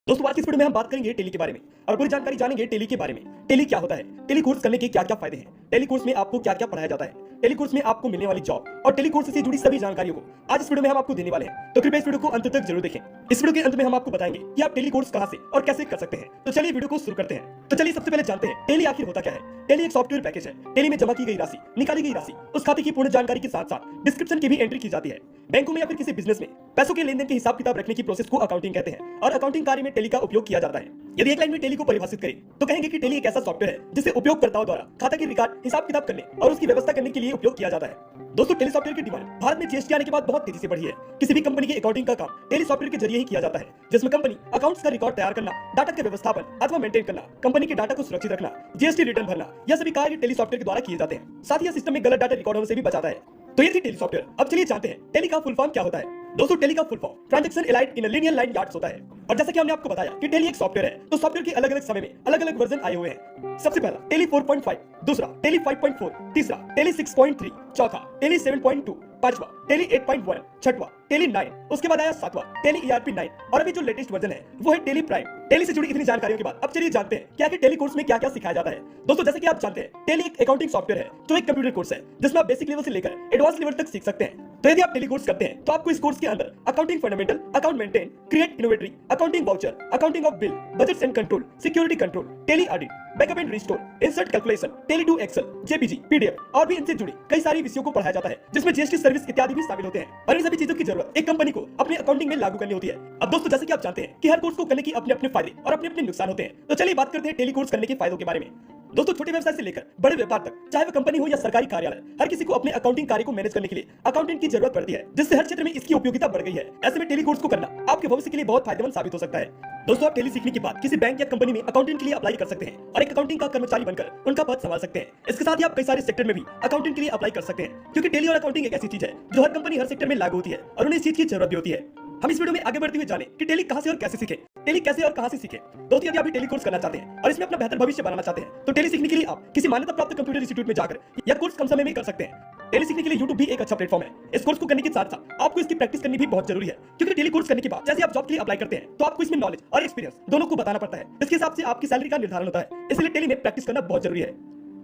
दोस्तों आज की इस वीडियो में हम बात करेंगे टेली के बारे में और पूरी जानकारी जानेंगे टेली के बारे में। टेली क्या होता है, टेली कोर्स करने के क्या क्या फायदे हैं, टेली कोर्स में आपको क्या क्या पढ़ाया जाता है, टेली कोर्स में आपको मिलने वाली जॉब और टेली कोर्स से जुड़ी सभी जानकारियों को आज इस वीडियो में हम आपको देने वाले हैं। तो कृपया इस वीडियो को अंत तक जरूर देखें। इस वीडियो के अंत में हम आपको बताएंगे कि आप टेली कोर्स कहां से और कैसे कर सकते हैं। तो चलिए वीडियो को शुरू करते हैं। तो चलिए सबसे पहले जानते हैं टेली आखिर होता क्या है। टेली एक सॉफ्टवेयर पैकेज है। टेली में जमा की गई राशि, निकाली गई राशि, उस खाते की पूर्ण जानकारी के साथ साथ डिस्क्रिप्शन की भी एंट्री की जाती है। बैंकों में या फिर किसी बिजनेस में पैसों के लेन देन के हिसाब किताब रखने की प्रोसेस को अकाउंटिंग कहते हैं और अकाउंटिंग कार्य में टेली का उपयोग किया जाता है। यदि एक लाइन में टेली को परिभाषित करें तो कहेंगे कि टेली एक ऐसा सॉफ्टवेयर है जिसे उपयोगकर्ताओं द्वारा खाता की रिकॉर्ड, हिसाब किताब करने और उसकी व्यवस्था करने के लिए उपयोग किया जाता है। दोस्तों टेली सॉफ्टवेयर की डिमांड भारत में जीएसटी आने के बाद बहुत तेजी से बढ़ी है। किसी भी कंपनी की अकाउंटिंग का काम टेली सॉफ्टवेयर के जरिए ही किया जाता है, जिसमें कंपनी अकाउंट्स का रिकॉर्ड तैयार करना, डाटा के व्यवस्थापन अथवा मेंटेन करना, कंपनी के डाटा को सुरक्षित रखना, जीएसटी रिटर्न भरना, यह सभी कार्य टेली सॉफ्टवेयर के द्वारा किए जाते हैं। साथ ही यह सिस्टम में गलत डाटा रिकॉर्ड होने से भी बचाता है। तो ये थी टेली सॉफ्टवेयर। अब चलिए जानते हैं टेली का फुल फॉर्म क्या होता है। दोस्तों टेली का full form transaction allied in linear line yards होता है। और जैसा कि हमने आपको बताया कि टेली एक सॉफ्टवेयर है, तो सॉफ्टवेयर के अलग अलग समय में अलग अलग वर्जन आए हुए हैं। सबसे पहला टेली 4.5, दूसरा टेली 5.4, तीसरा टेली 6.3, चौथा टेली 7.2, पांचवा टेली 8.1, छठवा टेली 9, उसके बाद आया सातवां टेली ERP 9 और अभी जो लेटेस्ट वर्जन है वो है टेली प्राइम। टेली से जुड़ी इतनी जानकारियों के बाद अब चलिए जानते हैं कि आखिर टेली कोर्स में क्या क्या सिखाया जाता है। दोस्तों जैसे कि आप जानते हैं टेली एक अकाउंटिंग सॉफ्टवेयर है जो एक कंप्यूटर कोर्स है जिसमें आप बेसिक लेवल से लेकर एडवांस लेवल तक सीख सकते हैं। तो यदि आप टेली कोर्स करते हैं तो आपको इस कोर्स के अंदर accounting fundamental, account maintain, create inventory, accounting voucher, accounting of bill, budget and control, security control, Tally audit, backup and restore, insert calculation, Tally to Excel, JPG, PDF और भी इनसे जुड़ी कई सारी विषयों को पढ़ाया जाता है, जिसमें जीएसटी सर्विस इत्यादि भी शामिल होते हैं। और इन सभी चीजों की जरूरत एक कंपनी को अपने अकाउंटिंग में लागू करनी होती है। अब दोस्तों जैसे कि आप जानते हैं कि हर कोर्स को करने की अपने अपने फायदे और अपने अपने नुकसान होते हैं, तो चलिए बात करते हैं टेली कोर्स करने के फायदों के बारे में। दोस्तों छोटे व्यवसाय से लेकर बड़े व्यापार तक, चाहे वह कंपनी हो या सरकारी कार्यालय, हर किसी को अपने अकाउंटिंग कार्य को मैनेज करने के लिए अकाउंटेंट की जरूरत पड़ती है, जिससे हर क्षेत्र में इसकी उपयोगिता बढ़ गई है। ऐसे में टेली कोर्स को करना आपके भविष्य के लिए बहुत फायदेमंद साबित हो सकता है। दोस्तों आप टेली सीखने के बाद किसी बैंक या कंपनी में अकाउंटेंट के लिए अप्लाई कर सकते हैं और एक अकाउंटिंग का कर्मचारी बनकर उनका पद संभाल सकते हैं। इसके साथ ही आप कई सारे सेक्टर में भी अकाउंटेंट के लिए अप्लाई कर सकते हैं, क्योंकि टेली और अकाउंटिंग एक ऐसी चीज है जो हर कंपनी हर सेक्टर में लागू होती है और उन्हें इस चीज की जरूरत भी होती है। हम इस वीडियो में आगे बढ़ते हुए जाने कि टेली कहां से और कैसे सीखें, टेली कैसे और कहां से सीखें। दोस्तों यदि आप टेली कोर्स करना चाहते हैं और इसमें अपना बेहतर भविष्य बनाना चाहते हैं तो टेली सीखने के लिए आप किसी मान्यता प्राप्त कंप्यूटर इंस्टीट्यूट में जाकर यह कोर्स कम समय में कर सकते हैं। टेली सीखने के लिए YouTube भी एक अच्छा प्लेटफॉर्म है। इस कोर्स को करने के साथ साथ आपको इसकी प्रैक्टिस करनी भी बहुत जरूरी है, क्योंकि टेली कोर्स करने के बाद जैसे आप जॉब के लिए अप्लाई करते हैं तो आपको इसमें नॉलेज और एक्सपीरियंस दोनों को बताना पड़ता है। इसके हिसाब से आपकी सैलरी का निर्धारण होता है, इसलिए टेली में प्रैक्टिस करना बहुत जरूरी है।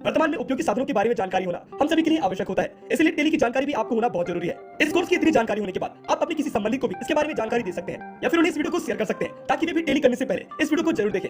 वर्तमान में उपयोगी साधनों के बारे में जानकारी होना हम सभी के लिए आवश्यक होता है, इसलिए टेली की जानकारी भी आपको होना बहुत जरूरी है। इस कोर्स की इतनी जानकारी होने के बाद आप अपने किसी संबंधी को भी इसके बारे में जानकारी दे सकते हैं या फिर उन्हें इस वीडियो को शेयर कर सकते हैं, ताकि वे भी टेली करने से पहले इस वीडियो को जरूर देखें।